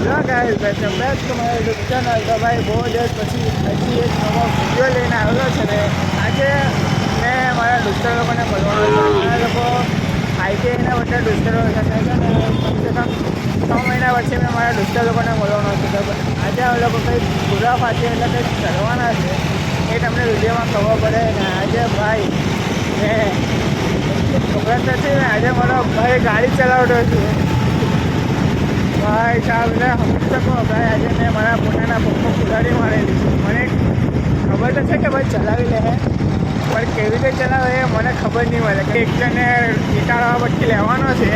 Hello guys, welcome back to my YouTube channel. તો ભાઈ બહુ દિવસ પછી હજી એક નવો વિડીયો લઈને આવેલો છે ને આજે મેં મારા દોસ્તો લોકોને મળવાનો છે। મારા લોકો આઈટીઆઈના બધા દોસ્તરો સાથે છે ને કમસે કમ 6 મહિના પછી મેં મારા દોસ્તો લોકોને મળવાનો છે। તો આજે અમે લોકો કંઈક પૂરા પાછી એટલે કંઈક કરવાના છે એ તમને વિડીયોમાં ખબર પડે ને। આજે ભાઈ ખબર નથી ને આજે મારો ભાઈ ગાડી ચલાવતો છે ભાઈ સાહેબ ને સમજી શકો ભાઈ। આજે મેં મારા પોતાના પપ્પો કુલાડી મારેલી છે। મને ખબર તો છે કે ભાઈ ચલાવી લે પણ કેવી રીતે ચલાવે એ મને ખબર નહીં મળે કે એક જણે ઇટાળવા પછી લેવાનો છે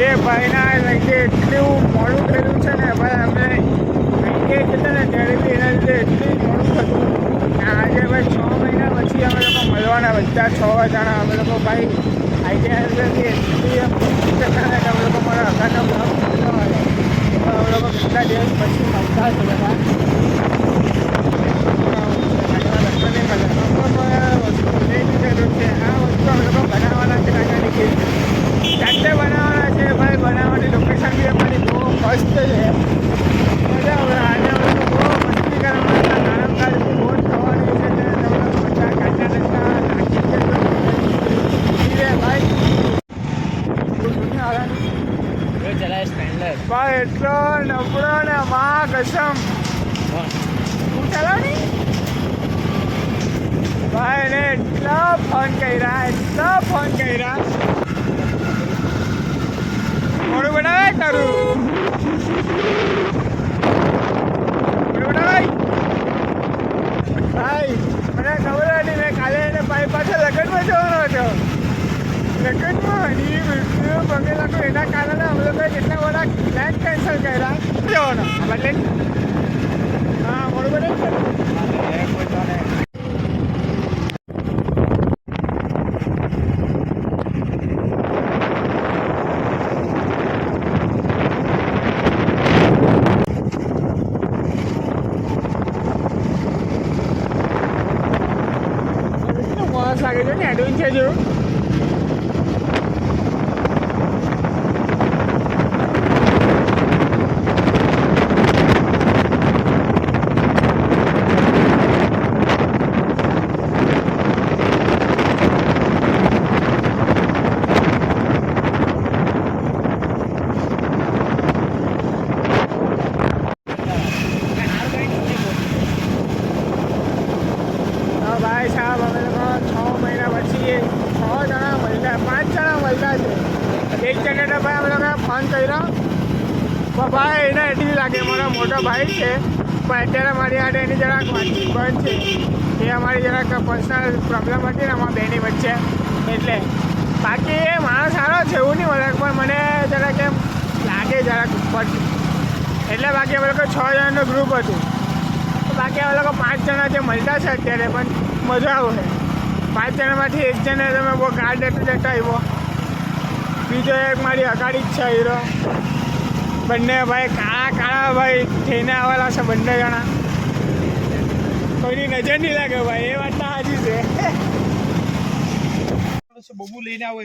એ ભાઈના લીધે એટલું મોડું થયેલું છે ને ભાઈ અમે અહીંથી જતા ને ત્યારે બી એના લીધે એટલું મોડું થતું આજે ભાઈ 6 મહિના પછી અમે લોકો મળવાના બધા 6 જણા અમે લોકો ભાઈ આઈટીઆઈ એટલી અમે લોકો મારા અગાના બ્લોગ અમે લોકો કેટલા દિવસ પછી મળતા છે બધા વસ્તુ લઈ લીધેલું છે। આ વસ્તુ અમે લોકો બનાવવાના છે આગળની જાતે બનાવવાના છે ભાઈ। બનાવવાની લોકેશન બી અમારી બહુ મસ્ત છે મજા આવે। આજે અમે લોકો બહુ મસ્તી કરવાના આરામદાર બી બહુ થવાની છે બધા ગાંડા રસ્તા નાખી છે ભાઈ ચલાય સ્પેન્ડર ભાઈ એટલો નબળો ને માં કસમ હું ચલાવની ભાઈ ને એટલા ફોન કર્યા મોડું બનાવે તારું ભાઈ મને ખબર હતી મેં કાલે એને ભાઈ પાસે લગ્નમાં જવાનો હતો લગ્નમાં પગે લાગો એના કારણે અમે લોકોએ કેટલા બધા પ્લાન કેન્સલ કર્યા જવાનો બદલે હા મોડું બને મસ્ત લાગે છે ને એડવેન્ચર જેવું ભાઈ સાહેબ અમે લોકો 6 મહિના પછી 6 જણા મળતા 5 જણા મળતા છે। એક જણે ભાઈ અમે લોકો ફોન કર્યો પણ ભાઈ એને એટલી લાગે મારો મોટો ભાઈ છે પણ અત્યારે મારી હાથે એની જરાક વાતચીત બંધ છે એ અમારી જરાક પર્સનલ પ્રોબ્લેમ હતી ને અમારા બેની વચ્ચે એટલે બાકી એ માણસ સારો છે એવું નહીં મળે પણ મને જરાક એમ લાગે જરાક ઉપરથી એટલે બાકી અમે લોકો 6 જણાનું ગ્રુપ હતું બાકી અમે લોકો 5 જણા જે મળતા છે અત્યારે પણ મજા આવે 5 જણામાંથી એક જણે તમે બહુ ગાર્ડ જતા આવ્યો બીજો એક મારી અગાડી જ છે હીરો બંને ભાઈ કાળા ભાઈ થઈને આવેલા છે બંને જણા કોઈની નજર નહીં લાગે ભાઈ એ વાત તો સાચી છે બબુ લઈને આવો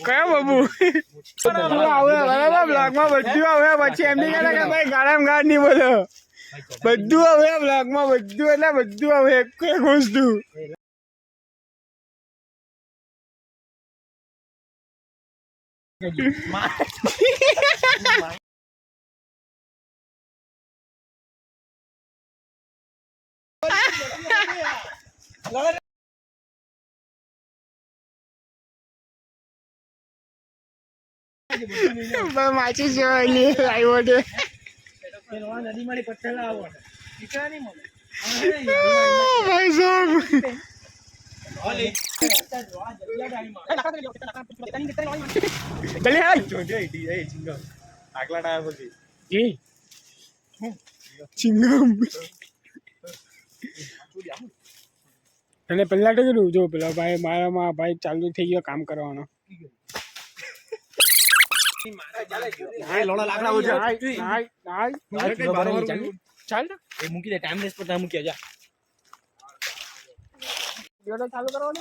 કયો બબુ આવે બરાબર બ્લોગમાં બધું આવે પછી એમ નહીં કે ભાઈ ગાળામાં ગાળ નહીં બોલો બધું આવે બ્લોગમાં બધું એટલે બધું આવે એક વસ્તુ માછી જોવાની આવ્યો છે નદી માં પથ્થર લાવો દીકરા નહીં મળે ભાઈ સાહેબ આગલા ટાયર પછી ચિંગમ અને પેલા તો કીધું જો પેલા ભાઈ મારામાં ભાઈ ચાલુ થઈ ગયો કામ કરવાનો ચાલ મૂકી દે ટાઈમ વેસ્ટ પર મૂકી જા ચાલુ કરવાનો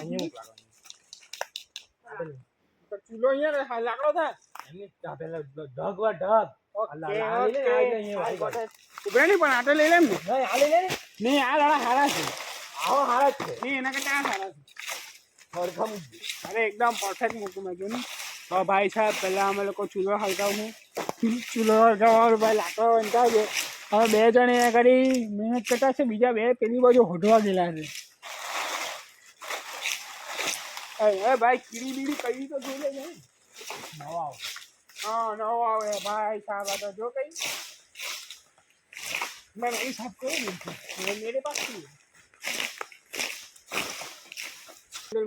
ચૂલો અહીંયા લાકડો થાય પેલા ઢગ વા ઢગ ઉભરે નહીં પણ આટો લઈ લેમ ને નહીં આ લઈ લે ને. નહીં આ લાડા હારા છે આવો હારા જ છે નહીં એના કરતા આ સારા છે ખડખમ. અરે એકદમ પરફેક્ટ મૂકું મેં જોયું ને તો ભાઈ સાહેબ પહેલાં અમે લોકો ચૂલો હલગાવું ચૂલો હલગાવવાનું ભાઈ લાકડો વંચાવજો હવે 2 જણ અહીંયા કરી મહેનત કરતા છે બીજા 2 પેલી બાજુ હોઢવા ગયેલા છે એ ભાઈ કીડી બીડી કઈ તો જોઈ લેજે નવો આવો. હા નવો આવે ભાઈ સાહેબ આ તો જો કઈ મેં એ સાફ કર્યો ને મેરે પાસ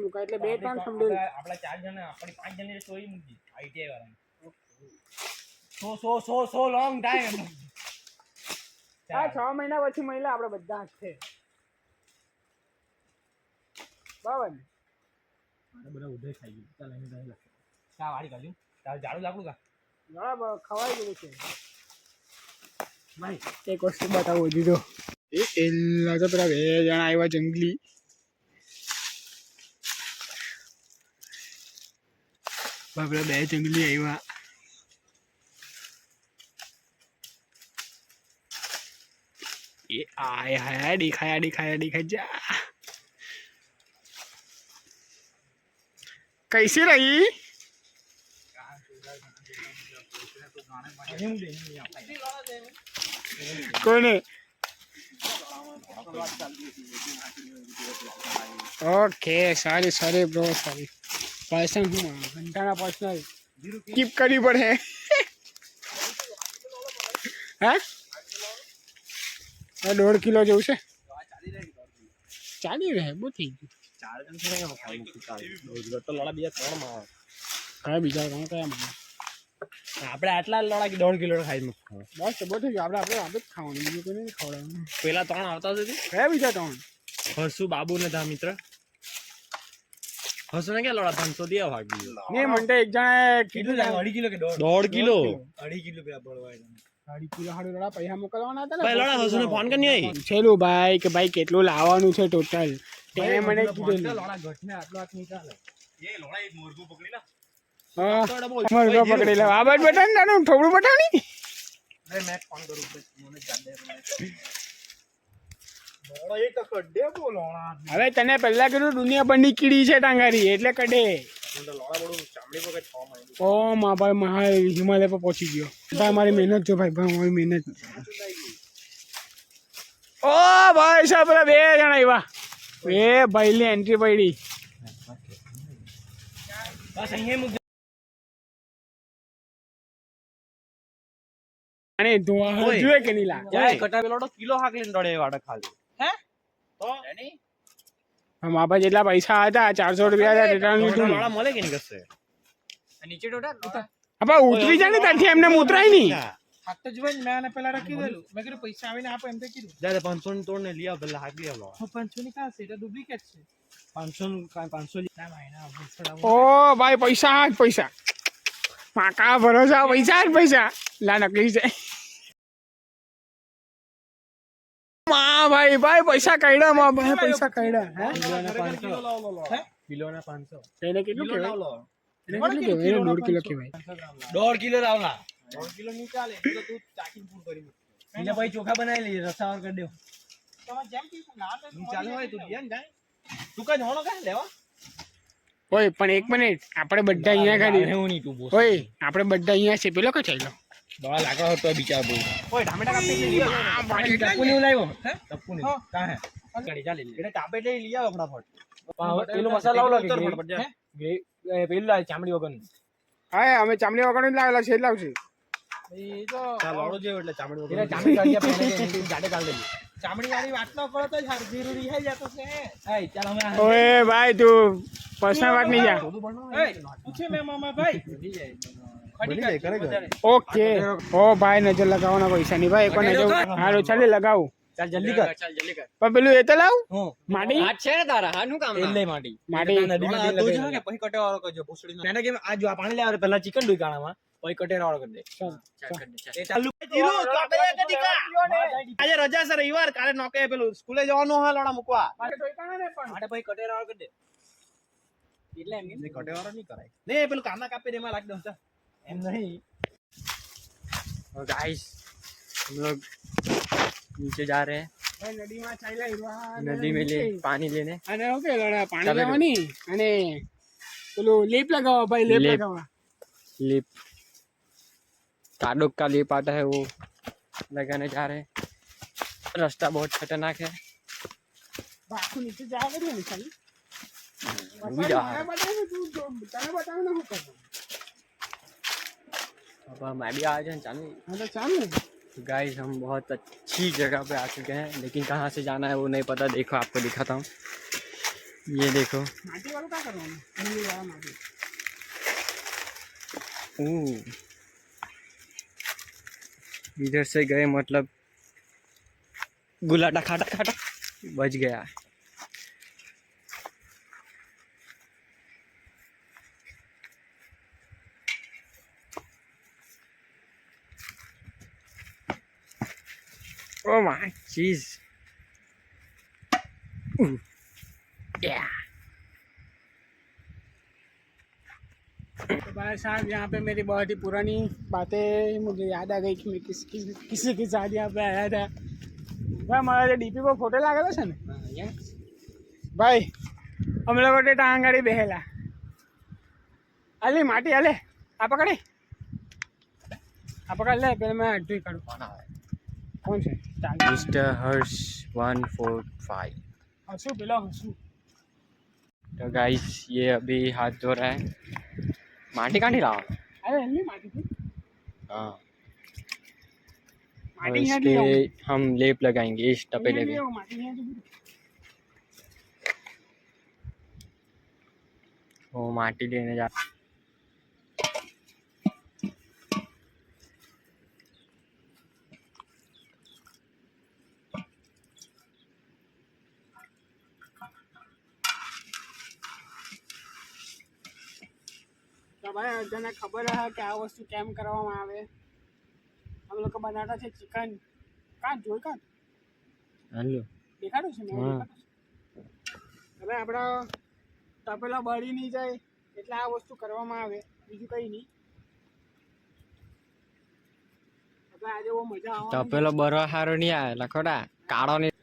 મૂકા એટલે 2 3 સમજો આપણા 4 જણ આપણી 5 જણની સ્ટોરી મૂકી આઈટીઆઈ વાળાની સો લોંગ ટાઈમ. આ 6 મહિના પછી મહિલા આપણે બધા જ છે બરાબર ને બધા ઉધે ખાઈ ગયું. ચાલ અહીં દહીં લખે ચા વાળી કાઢ્યું. ચાલ ઝાડુ લાકડું કા બરાબર ખવાઈ ગયું છે ભાઈ એક વસ્તુ બતાવું દીધો એ એલા તો પેલા 2 જણા આવ્યા જંગલી બાપરે 2 જંગલી આવ્યા એ આય હાય દેખાયા જા कैसी रही કોને okay sorry bro sorry person હું ઘંટાના પર્સનલ કીપ કરવી પડે હા 1.5 કિલો જેવું છે ચાલી રહે બહુ થઈ ગયું 4 જણ ખાઈ તો લોડા બીજા 3 માં કયા બીજા કયા આપણે આટલા લોડા કે 1.5 કિલો ખાઈ બસ બહુ થઈ ગયું આપણે જ ખાવાનું બીજું કોઈ નહીં ખવડાવવાનું પેલા 3 આવતા સુધી કયા બીજા 3 હસુ બાબુ ને ધા મિત્ર હસુ ને ક્યાં લોડા 500 દિયા ભાગી નહીં મને એક જણાએ કીધું 2.5 કિલો કે 1.5 કિલો 2.5 કિલો પેલા બળવાય 2.5 કિલો હાડું લોડા પૈસા મોકલવાના હતા ભાઈ લોડા હસુ ને ફોન કરી આવી પૂછેલું ભાઈ કે ભાઈ કેટલું લાવવાનું છે ટોટલ તેને મને કીધું લોડા ઘટને આટલો હાથ નહીં ચાલે એ લોડા એક મોરગું પકડી લા મરઘો પકડી લે આ બાજ બટાણ તાનું થોડું બટાણી અરે મેં ફોન કરું મને જાડ દે લોડા એક કડે બોલોણા હવે તને પહેલા કીધું દુનિયા પરની કીડી છે ટાંગારી એટલે કડે લોડા બડું ચામડી પર 6 મહિના ઓ મા ભાઈ મહા હિમાલય પર પહોંચી ગયો ભાઈ મારી મહેનત જો ભાઈ મારી મહેનત ઓ ભાઈ સાહેબ પેલા 2 જણા આવ્યા એ ભાઈની એન્ટ્રી પડી બસ અહીંયા મૂક અને ધોવા જોઈએ કે નહીં લા જાય કટા પેલોડો કિલો હાક લઈને દોડે વાડે ખાલી હે તો એની મા ભાઈ જેટલા પૈસા હતા 400 રૂપિયા હતા તેટલા લીધું લોડા મળે કે નહીં કસે નીચે ડોટા અબા ઉતરી જા ને ત્યાંથી એમને ઉતરાય નહીં હાથ તો જોઈ મેં આને પેલા રાખી દેલું મેં કીધું પૈસા આવીને આપો એમ તો કીધું જાય 500 ની તોડ ને લઈ આવ પેલા હાક લઈ આવ 500 ની કાં છે એટલે ડુપ્લિકેટ છે 500 નું કાંઈ 500 ના ભાઈ ના ભૂસડા ઓ ભાઈ પૈસા જ પૈસા માકા ભરોસા પૈસા જ પૈસા લા નકલી છે માં ભાઈ પૈસા કાઢ્યા માં ભાઈ પૈસા કાઢ્યા હે કિલોના 500 એને કેટલું કહેવાય એને કેટલું કહેવાય એને 1.5 કિલો કહેવાય 1.5 કિલો લાવલા 1.5 કિલો નહીં ચાલે તો તું ચાકીને પૂર કરી એટલે ભાઈ ચોખા બનાવી લઈએ રસાવાર કરી દેવ તમારે જેમ કે ના તો ચાલે હોય તું લે ને જાય તું કઈ જોણો કાં લેવા ઓય પણ 1 મિનિટ આપણે બધા અહીંયા ખાલી હું નહીં તું બોસ ઓય આપણે બધા અહીંયા છે પેલો કઈ ચાલ્યો દવા લાગવા હતો બિચાર બહુ ઓય ટામેટા કાપી લઈ આવ ટપ્પુ ને લાવ્યો હે ટપ્પુ ને કાં હે ગાડી ચાલી એટલે ટામેટા લઈ આવ ફટાફટ પેલો મસાલા લાવ હે પેલું લાવ ચામડી વગર હા અમે ચામડી વગર જ લાવેલા છે લાવશે એ તો લોડો જેવો એટલે ચામડી વગર ચામડી કાઢી પહેલે ગાડે કાઢ લઈએ ચામડી વાળી વાત ન કરો તો હર જરૂરી હે જાતો છે એ ચાલ અમે ઓય ભાઈ તું પર્સનલ વાત નહીં જા એ પૂછે મે મામા ભાઈ બની જાય કરે ઓકે ઓ ભાઈ નજર લગાવવાના પૈસા નહીં ભાઈ એકવાર નજર હાલો ચાલે લગાવું ચાલ જલ્દી કર પણ પેલું એ તો લાવ હું માટી હાથ છે ને તારા હાનું કામ એટલે માટી માટી નદીમાં દૂધ છે કે પછી કટેવાળો કરજો ભૂસડી મેને કે આ જો આ પાણી લાવ પહેલા ચિકન દુકાણામાં પછી કટેવાળો કરી દે એ ચાલુ જીરો કાબે કદી કા આજે રજા છે રવિવાર કાલે નોકે પેલું સ્કૂલે જવાનું હા લોડા મૂકવા માટે પછી કટેવાળો કરી દે એટલે એમ કટેવાળો નહીં કરાય ને પેલું કાના કાપી દે એમાં લાગ દઉં એમ નહીં और गाइस हम लोग नीचे जा रहे हैं ભાઈ નદીમાં ચાલ્યા હીરવા नदी में ले पानी लेने અને ઓકે લડા પાણી ચાલે લેવાની અને પેલું લીપ લગાવવા ભાઈ લીપ લીપ. લગાવવા लिप काडोक का लिप आता है वो लगाने जा रहे हैं रास्ता बहुत खतरनाक है આખું નીચે જવા કર્યું ને ખાલી डूबी जा મને બતાવે તું તને બતાવે ને શું કરવાનું अब मैं भी आ जाए चालू હા તો ચાલ ને गाइस हम बहुत अच्छी जगह पे आ चुके हैं लेकिन कहाँ से जाना है वो नहीं पता देखो आपको दिखाता हूँ ये देखो માટી વાળું કા કરવાનું એની વાળા માટી इधर से गए मतलब गुलाटा खाटा खाटा बच गया Oh my jeez. Yeah. तो भाई साहब यहाँ पे मेरी बहुत ही पुरानी बातें मुझे याद आ गई कि मैं किसी के साथ यहाँ पे आया था भाई हमारा जो डीपी पर फोटो लागेलो છે ને ભાઈ અમે લોકો તે ટાંગાડી બેહેલા અલી માટી હાલે આ પકડી લે પેલા મેં અડધી કાઢું કોણ છે ચાલ Mr. Hirsch 145. હસું પેલા હસું तो गाइस ये अभी हाथ धो रहा है माटी काटी लाओ અરે એમની માટી થી हाँ और માટી અહીંયા इसके લઈ આવું हम लेप लगाएंगे इस तपेले અહીંયા पे લઈ આવું, માટી અહીંયા वो माटी लेने जा તો ભાઈ બધાને ખબર હે કે આ વસ્તુ કેમ કરવામાં આવે અમે લોકો બનાવતા છે ચિકન કાં જોઈ કાં हेलो દેખાડું છે મેં હા. દેખાડું છે હવે આપણા તપેલા બળી નહીં જાય એટલે આ વસ્તુ કરવામાં આવે બીજું કંઈ નહીં હવે આજે બહુ મજા આવવાની तपेलो बरो हारो नहीं आया लखोड़ा काड़ो नहीं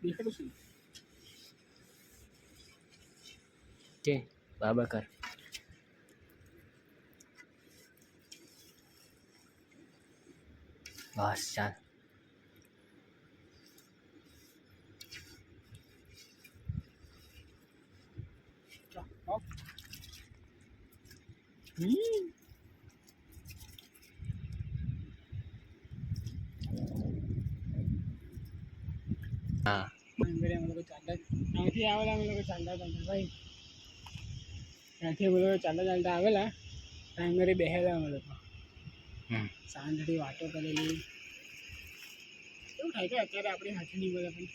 દેખાડું છે के बाबा कर बस चल हाँ અંદર અમે લોકો ચાલતા ત્યાંથી આવેલા અમે લોકો ચાલતા ચાલતા ભાઈ ત્યાંથી અમે લોકો ચાલતા ચાલતા આવેલા ટાઈમરે બેહેલા અમે લોકો શાંતિથી વાતો કરેલી એવું થાય કે અત્યારે આપણી હાથે નહીં બોલે પણ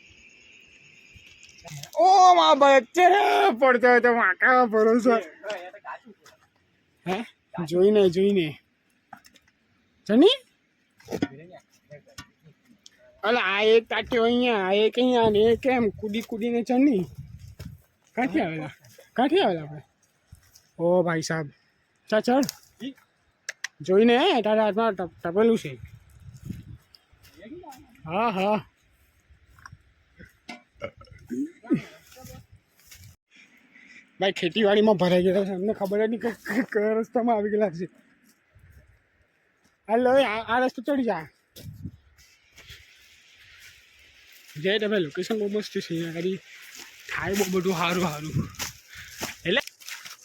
ઓ મા ભાઈ અત્યારે પડતો હતો માકા ભરોસો હે જોઈને જની અલે આ એક તાટ્યો અહીંયા આ એક અહીંયા અને એક એમ કૂદી કૂદીને ચડની ક્યાંથી આવેલા આપણે ઓ ભાઈ સાહેબ ચડ જોઈને હે તારા હાથમાં ટપેલું છે હા હા ભાઈ ખેતીવાડીમાં ભરાઈ ગયેલા છે અમને ખબર જ નહીં કે કયા રસ્તામાં આવી ગયેલા છે હાલો આ રસ્તો ચડી જા જય તમે લોકેશન બહુ મસ્ત છે અહીંયા આગળ થાય બહુ બધું સારું એટલે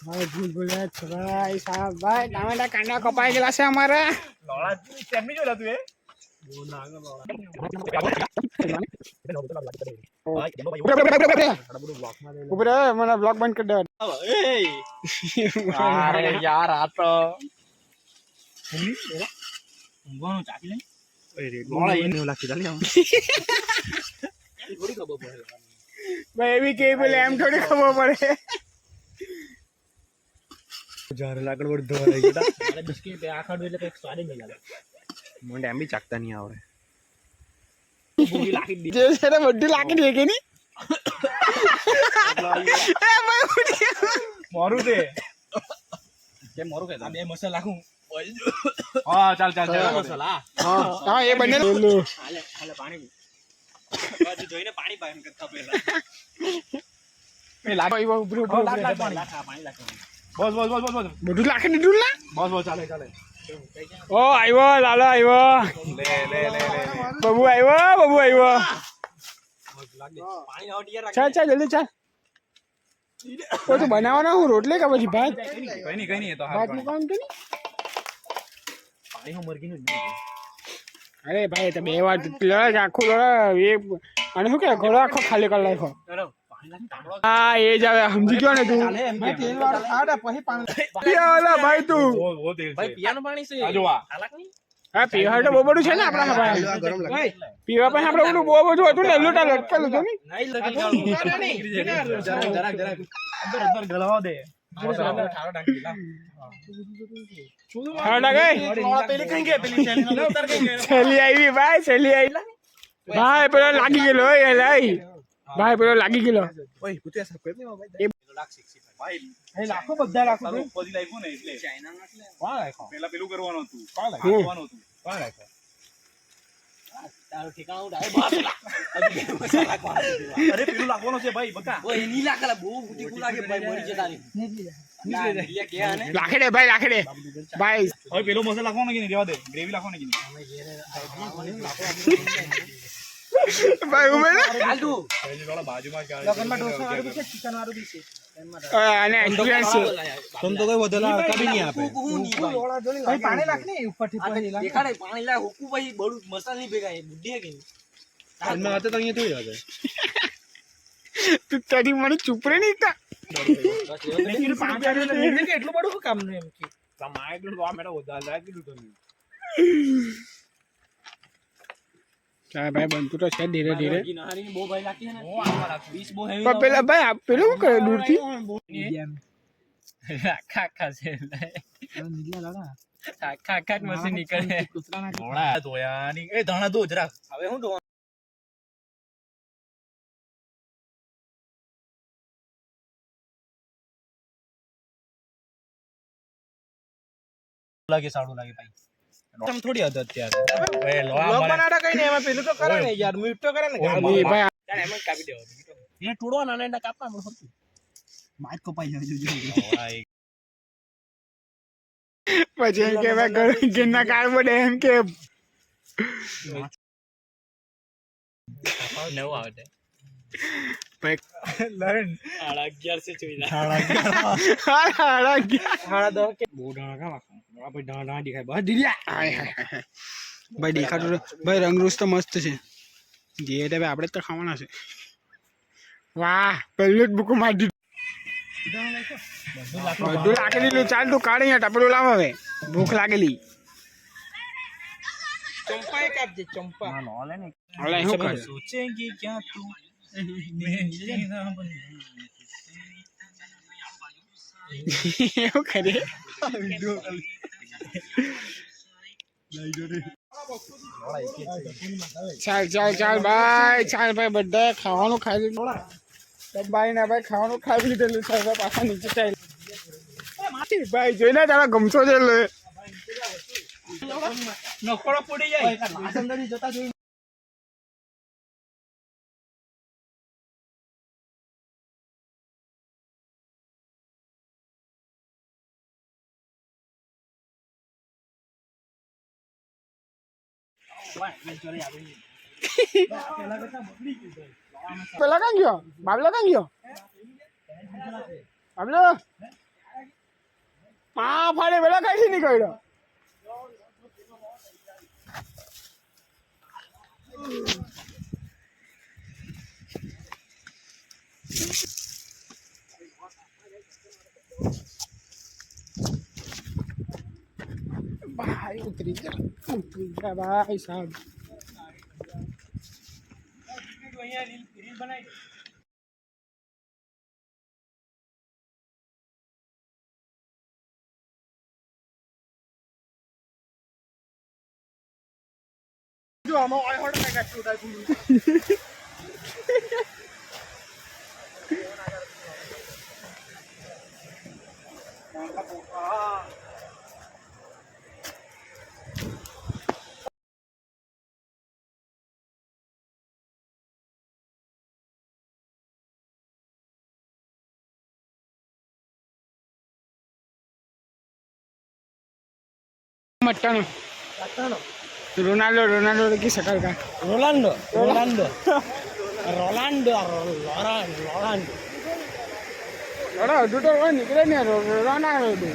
ભાઈ ભૂલ ભૂલ્યા છે ભાઈ સાહેબ ભાઈ ટામેટા કાંડા કપાઈ ગયેલા છે અમારા ઉભરે મને બ્લોગ બંધ કરી દે अरे यार आ तो ભાઈ એવી કે બોલે એમ થોડી ખબર પડે જારે લાકડ વડ ધોરાઈ ગયો અરે બિસ્કિટ આ ખાડું એટલે કઈક સ્વાદ નહીં લાગે મને એમ બી ચાકતા નહીં આવડે બુગી લાખી દી જે છે ને બધું લાગી દે કે નહીં મોરું છે કેમ મોરું કે આ બે મસાલા નાખું હા ચાલ ચાલ ચાલ મસાલા હા એ બંને હાલે હાલે પાણી બાજુ જોઈને પાણી પાય એમ કરતા પહેલા એ લાગ ઉભરો પાણી લાખ બસ બસ બસ બસ બધું લાખી દીધું ને બસ બસ ચાલે ચાલે ઓ આવ્યો લાલો આવ્યો લે લે લે લે બબુ આવ્યો પાણી આવ યાર ચાલ ચાલ જલ્દી ચાલ તો તું બનાવવાનો હું રોટલી કે પછી ભાત કઈ નહીં એ તો ભાત નું કામ કે નહીં પાણી હું મરગી નું અરે ભાઈ તો બે વાર લડે આખું લડે એ અને શું કે ઘોડો આખો ખાલી કરી નાખો હા એ જ આવે સમજી ગયો ને તું તેલ વાળું ખાડે પછી પાણી પીવાલા ભાઈ તું વો તેલ ભાઈ પીવાનું પાણી છે આ જો આ હા પીવા તો બહુ બધું છે ને આપણા ભાઈ પીવા પાસે આપણે બધું બહુ બધું હતું ને એલું લટકેલું હતું નહીં જરાક અંદર ગલાવા દે ઠારો ડાંકી લા ખાડા ગઈ પેલી કઈ ગયા પેલી ચેલી ઉતર ગઈ છેલ્લી આવી ભાઈ છેલ્લી આવી ભાઈ પેલો લાગી ગયેલો એ લઈ ભાઈ પેલો લાગી ગયેલો ઓય પુતિયા સાફ કર ને ભાઈ લાખ 65 ભાઈ એ લાખો બધા લાખો ઉપરથી લાગ્યું ને એટલે ચાઇના ના એટલે કોણ રાખ્યો પેલા પેલું કરવાનું હતું કોણ રાખ્યું કોણ રાખ્યો તારો ઠેકાણો ઉડાય બાપ મસાલા કોણ અરે પેલું લાખવાનો છે ભાઈ બકા ઓય ની લાખલા બહુ બુટી કુ લાગે ભાઈ મરી જતા રે લાખે દે ભાઈ લાખે દે ભાઈ હવે પેલો મસાલા લાખવાનો કે નહીં રેવા દે ગ્રેવી લાખવાનો કે નહીં ભાઈ ઉમે ચાલ તું પેલી વાળા બાજુમાં જ લગનમાં ઢોસા વાળું બી છે ચિકન વાળું બી છે અને એક્સપિરિયન્સ છે તમ તો કોઈ વધેલા હડકા બી નહીં આપે ભાઈ પાણી નાખ ને ઉપરથી પછી લાખ દેખાડે પાણી લા હુકુ ભાઈ બડું મસાલા નહીં ભેગા બુદ્ધિ હે કે નહીં હાલમાં આતે તો અહીંયા થોડી વાત તું તારી મને ચૂપ રે નહીં તા એટલું બધું શું કામ નું એમ કે તમારે એટલું આ મેડો વધારે લાગી દીધું તમને ચાલ ભાઈ બનતું તો છે ધીરે ધીરે નાની બહુ ભાઈ લાગતી છે ને હું આમાં રાખું 20 બહુ હેવી પણ પેલા ભાઈ પેલું શું કરે દૂરથી આખા છે આખા મશીન નીકળે ઘોડા ધોયાની એ ધાણા ધો જરા હવે હું ધોવાનું લાગે સાડું લાગે ભાઈ તમ થોડી હદ અત્યારે એ લોવા લોક મને બનાડા કઈ નહીં એમાં પેલું તો કરે ને યાર મીઠ તો કરે ને એ ભાઈ ચાલ એમ જ કાપી દેવો એ ટુડો નાના નાના કાપવા મને હતું માઈક કપાઈ જાય પછી એમ કે ભાઈ ગિરના કાર પડે એમ કે નવું આવે ભાઈ લરણ 11:30 से चुईला બહુ ડાણા કા વાખો ભાઈ ડાણા દેખાય બસ દીયા ભાઈ દેખાતું ભાઈ રંગરૂસ તો મસ્ત છે જે તે ભાઈ આપણે તો ખાવાના છે વાહ પહેલું જ બુક મારી દીધું બધું લાગી દીધું ચાલ તું કાઢ અહીંયા ટપલું લાવ હવે ભૂખ લાગેલી ચંપા એક આપજે ચંપા ના નો લે ને હવે શું કરે સોચેંગી ક્યાં તું એવું કરે ચાલ ચાલ ચાલ ભાઈ બધા ખાવાનું ખાઈ લીધું ભાઈ ના ભાઈ ખાવાનું ખાઈ લીધેલું છે હવે પાછા નીચે ચાલ ભાઈ જોઈને તારા ગમતો છે નખોડો પડી જાય જતા જોઈ પેલા કઈ ગયો બાબલો કઈ ગયો બાબલો પા ફાડે પેલા કઈ નીકળ્યો ભાઈ ઉતરી ગયા ભાઈ સાહેબ અહીંયા રીલ બનાવી जो हम आई हॉट में का शूट है मट्टन रोनाल्डो की शकल का रोलांडो रोलांडो रोलांडो रोलांडो अरे अडू तो निकले नहीं रोनाल्डो